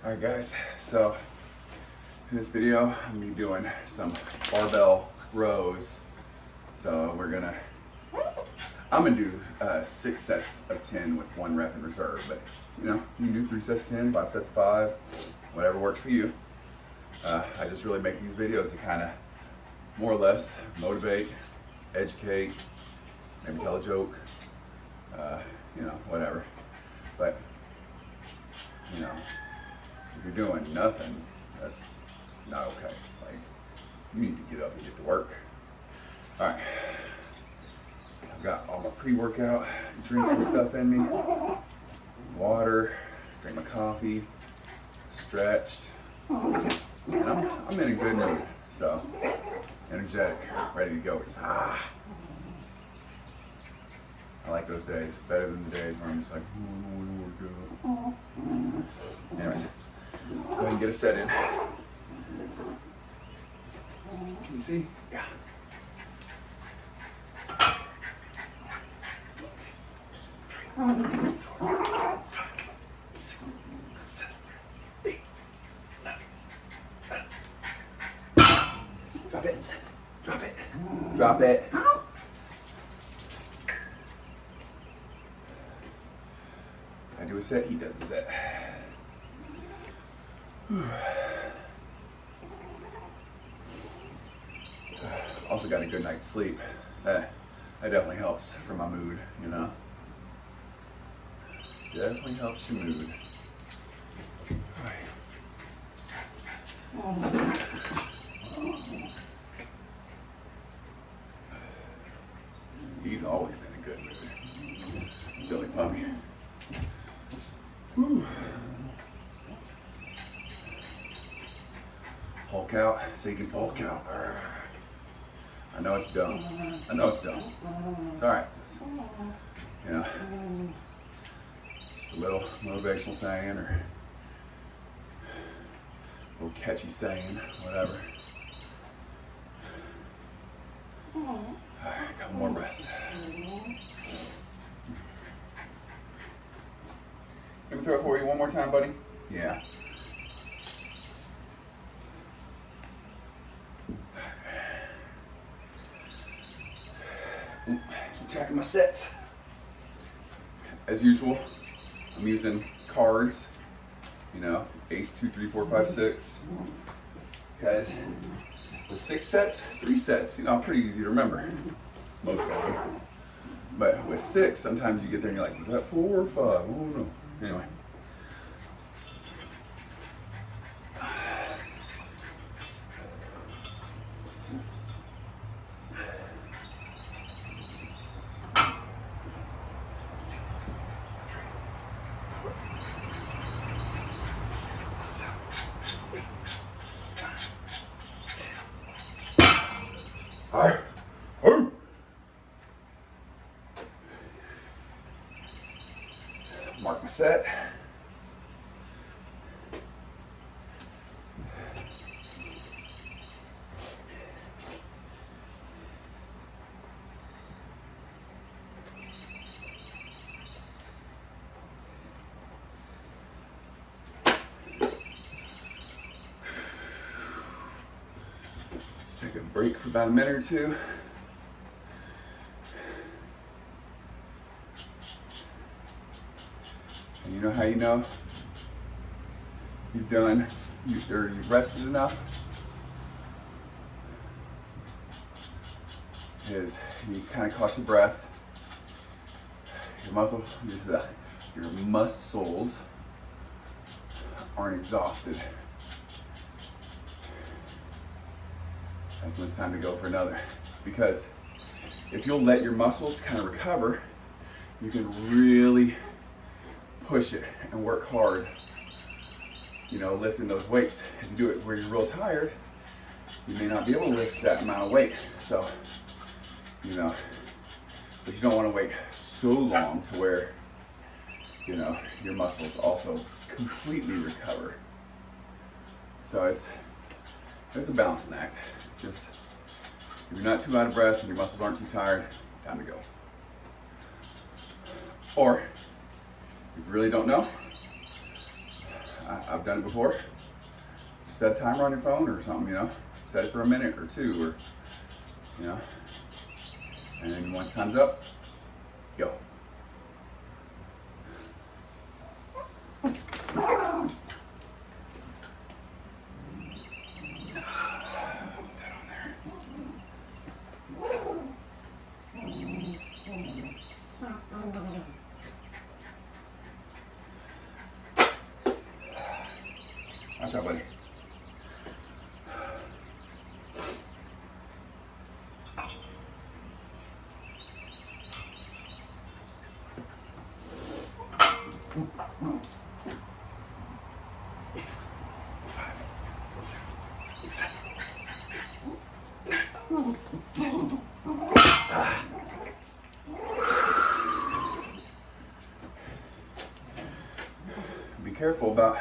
Alright guys, so in this video I'm going to be doing some barbell rows. So I'm going to do 6 sets of 10 with 1 rep in reserve, but you know, you can do 3 sets of 10, 5 sets of 5, whatever works for you. I just really make these videos to kind of more or less motivate, educate, maybe tell a joke, you know, whatever. But you know, if you're doing nothing, that's not okay. Like, you need to get up and get to work. All right, I've got all my pre-workout drinks and stuff in me. Water, drink my coffee, stretched. And I'm in a good mood, so energetic, ready to go. I like those days better than the days where I'm just like, oh, anyways, let's go ahead and get a set in. Can you see? Yeah. Drop it. Drop it. Drop it. I do a set, he does a set. Also got a good night's sleep. That definitely helps for my mood, you know. Definitely helps your mood. He's always in a good mood. Silly puppy. Whew. Hulk out so you can bulk out. I know it's dumb. I know it's dumb. It's alright. You know, just a little motivational saying or a little catchy saying, whatever. Alright, a couple more breaths. Let me throw it for you one more time, buddy. Yeah. I'm tracking my sets. As usual, I'm using cards. You know, ace, 2, 3, 4, 5, 6. Guys, with 6 sets, 3 sets, you know, pretty easy to remember. Most of them. But with 6, sometimes you get there and you're like, is that 4 or 5? Oh no. Anyway. Alright. Mark my set. Just take a break for about a minute or two. And you know how you know you've done, you've rested enough? Is you kind of catch your breath, your muscles aren't exhausted. That's when it's time to go for another. Because if you'll let your muscles kind of recover, you can really push it and work hard, you know, lifting those weights. If you do it where you're real tired, you may not be able to lift that amount of weight. So, you know, but you don't want to wait so long to where, you know, your muscles also completely recover. So it's a balancing act. Just, if you're not too out of breath and your muscles aren't too tired, time to go. Or, if you really don't know, I've done it before. Set a timer on your phone or something, you know. Set it for a minute or two, or you know. And then once time's up, go. Watch out, buddy. Be careful about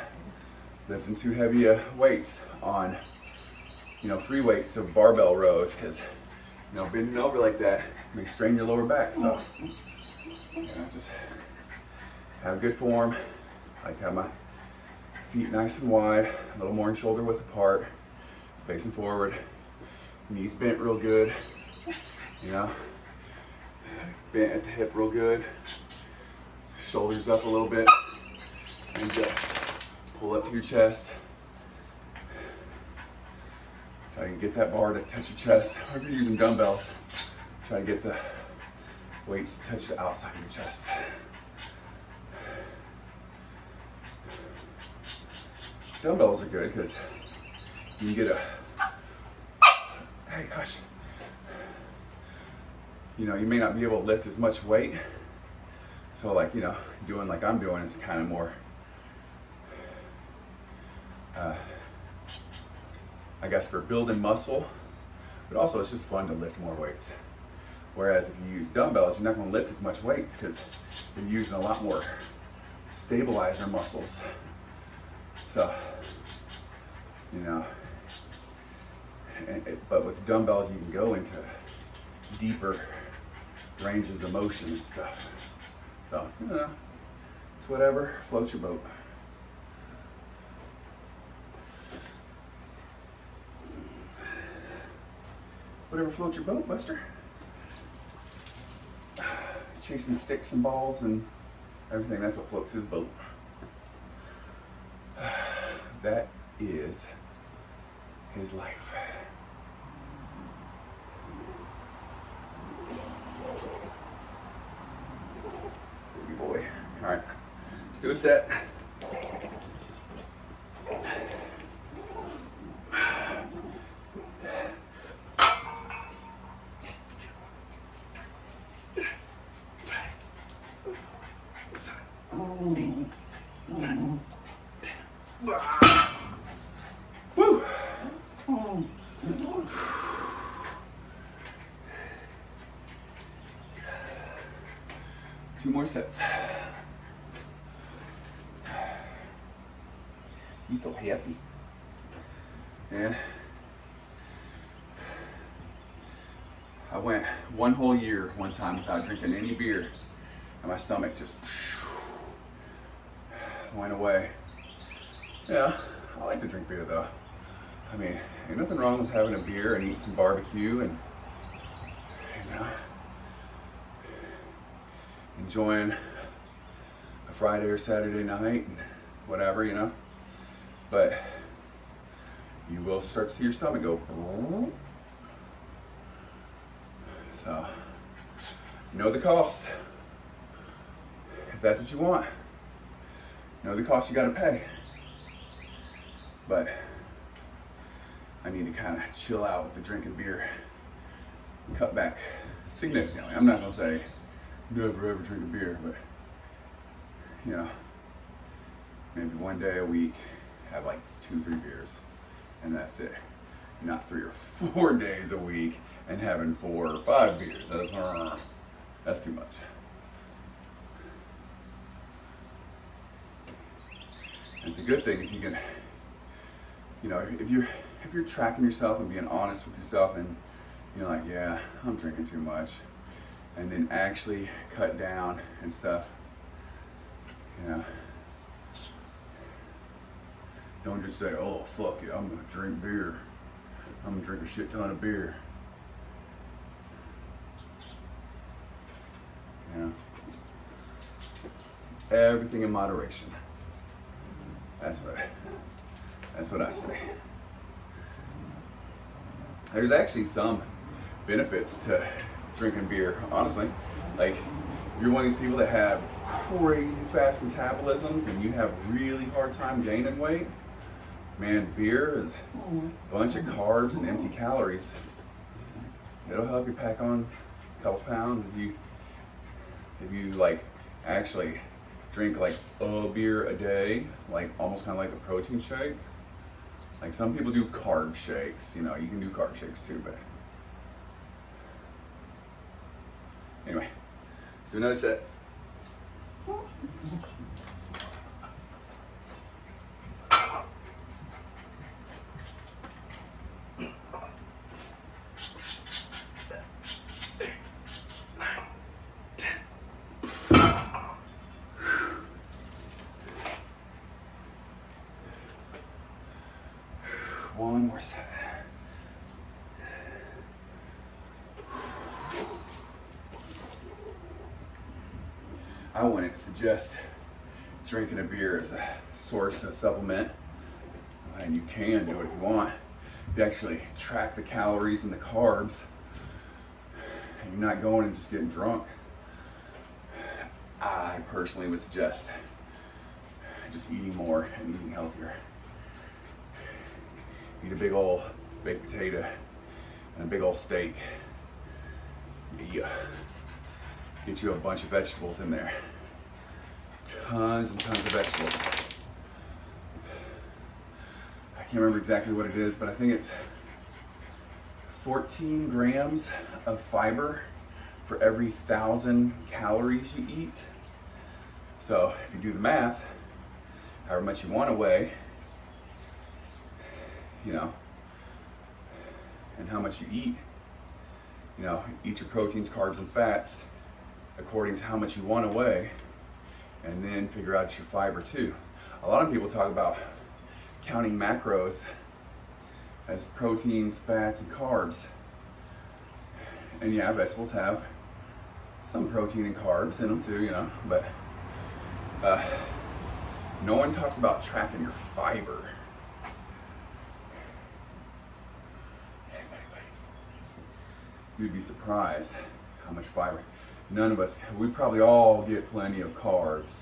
lifting too heavy weights on, you know, free weights of barbell rows, because, you know, bending over like that may strain your lower back. So, you know, just have good form. I like to have my feet nice and wide, a little more in shoulder width apart, facing forward, knees bent real good, you know, bent at the hip real good, shoulders up a little bit, and just pull up to your chest. Try to get that bar to touch your chest. Or if you're using dumbbells, try to get the weights to touch the outside of your chest. Dumbbells are good because you can get a, hey, hush. You know, you may not be able to lift as much weight. So like, you know, doing like I'm doing is kind of more, I guess, for building muscle, but also it's just fun to lift more weights. Whereas if you use dumbbells, you're not going to lift as much weights because you're using a lot more stabilizer muscles. So, you know, but with dumbbells you can go into deeper ranges of motion and stuff. So, you know, it's whatever floats your boat. Whatever floats your boat, Buster. Chasing sticks and balls and everything, that's what floats his boat. That is his life. Good boy. All right, let's do a set. Woo! 2 more sets. You feel happy. And I went 1 whole year one time without drinking any beer, and my stomach just went away. Yeah, I like to drink beer though. I mean, ain't nothing wrong with having a beer and eating some barbecue and, you know, enjoying a Friday or Saturday night and whatever, you know. But you will start to see your stomach go. So, know the cost. If that's what you want, know the cost you gotta pay. But I need to kind of chill out with the drinking beer and cut back significantly. I'm not gonna say never ever drink a beer, but you know, maybe 1 day a week, have like 2-3 beers, and that's it. Not 3 or 4 days a week and having 4 or 5 beers. That's too much. And it's a good thing if you can, you know, if you're tracking yourself and being honest with yourself, and you're like, yeah, I'm drinking too much, and then actually cut down and stuff, you know, Don't just say, oh, fuck it, I'm gonna drink beer. I'm gonna drink a shit ton of beer. Yeah. Everything in moderation. That's what I say. There's actually some benefits to drinking beer, honestly. Like, if you're one of these people that have crazy fast metabolisms and you have really hard time gaining weight, man, beer is a bunch of carbs and empty calories. It'll help you pack on a couple pounds if you like actually drink like a beer a day, like almost kind of like a protein shake. Like some people do carb shakes, you know, you can do carb shakes too, but anyway, let's do another set. One more set. I wouldn't suggest drinking a beer as a source of supplement, and you can do it if you want. If you actually track the calories and the carbs, and you're not going and just getting drunk, I personally would suggest just eating more and eating healthier. Eat a big old baked potato and a big old steak. Yeah. Get you a bunch of vegetables in there. Tons and tons of vegetables. I can't remember exactly what it is, but I think it's 14 grams of fiber for every 1,000 calories you eat. So if you do the math, however much you want to weigh, you know, and how much you eat, you know, eat your proteins, carbs, and fats according to how much you want to weigh, and then figure out your fiber too. A lot of people talk about counting macros as proteins, fats, and carbs. And yeah, vegetables have some protein and carbs in them too, you know, but no one talks about tracking your fiber. You'd be surprised how much fiber. None of us, we probably all get plenty of carbs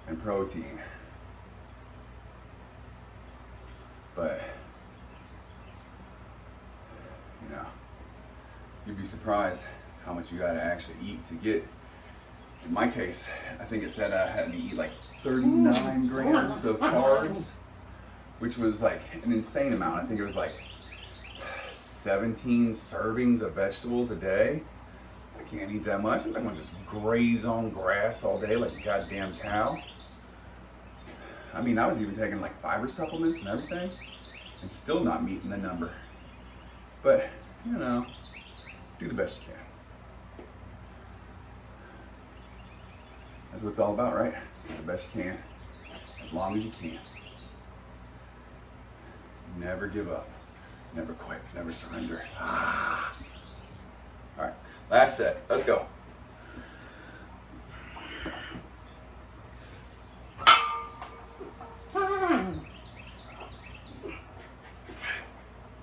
and protein. But, you know, you'd be surprised how much you gotta actually eat to get. In my case, I think it said I had to eat like 39 grams of carbs, which was like an insane amount. I think it was like 17 servings of vegetables a day. I can't eat that much. I'm not gonna just graze on grass all day like a goddamn cow. I mean, I was even taking like fiber supplements and everything, and still not meeting the number. But, you know, do the best you can. That's what it's all about, right? Just do the best you can, as long as you can. Never give up. Never quit, never surrender. All right, last set, let's go.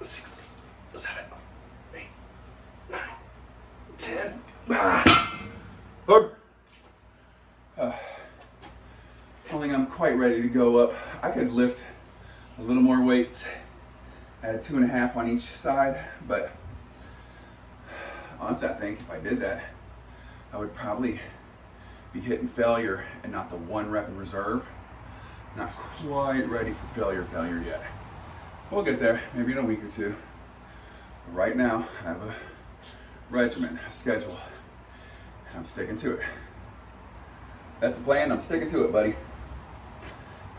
Six, 7, 8, 9, 10. I don't think I'm quite ready to go up. I could lift a little more weights. I had 2.5 on each side, but honestly, I think if I did that, I would probably be hitting failure and not the 1 rep in reserve. Not quite ready for failure yet. We'll get there, maybe in a week or two. But right now, I have a regimen, a schedule, and I'm sticking to it. That's the plan, I'm sticking to it, buddy.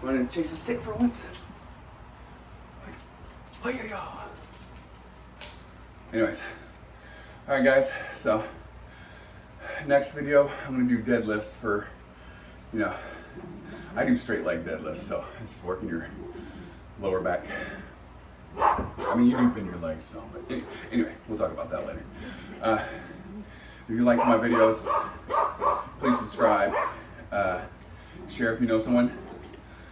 You want to chase a stick for once? Oh, yeah. Anyways, all right, guys. So next video, I'm gonna do deadlifts for, you know, I do straight leg deadlifts, so it's working your lower back. I mean, you can bend your legs some, but anyway, we'll talk about that later. If you like my videos, please subscribe. Share if you know someone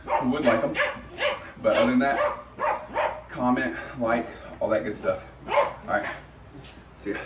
who would like them. But other than that, comment, like, all that good stuff. All right, see ya.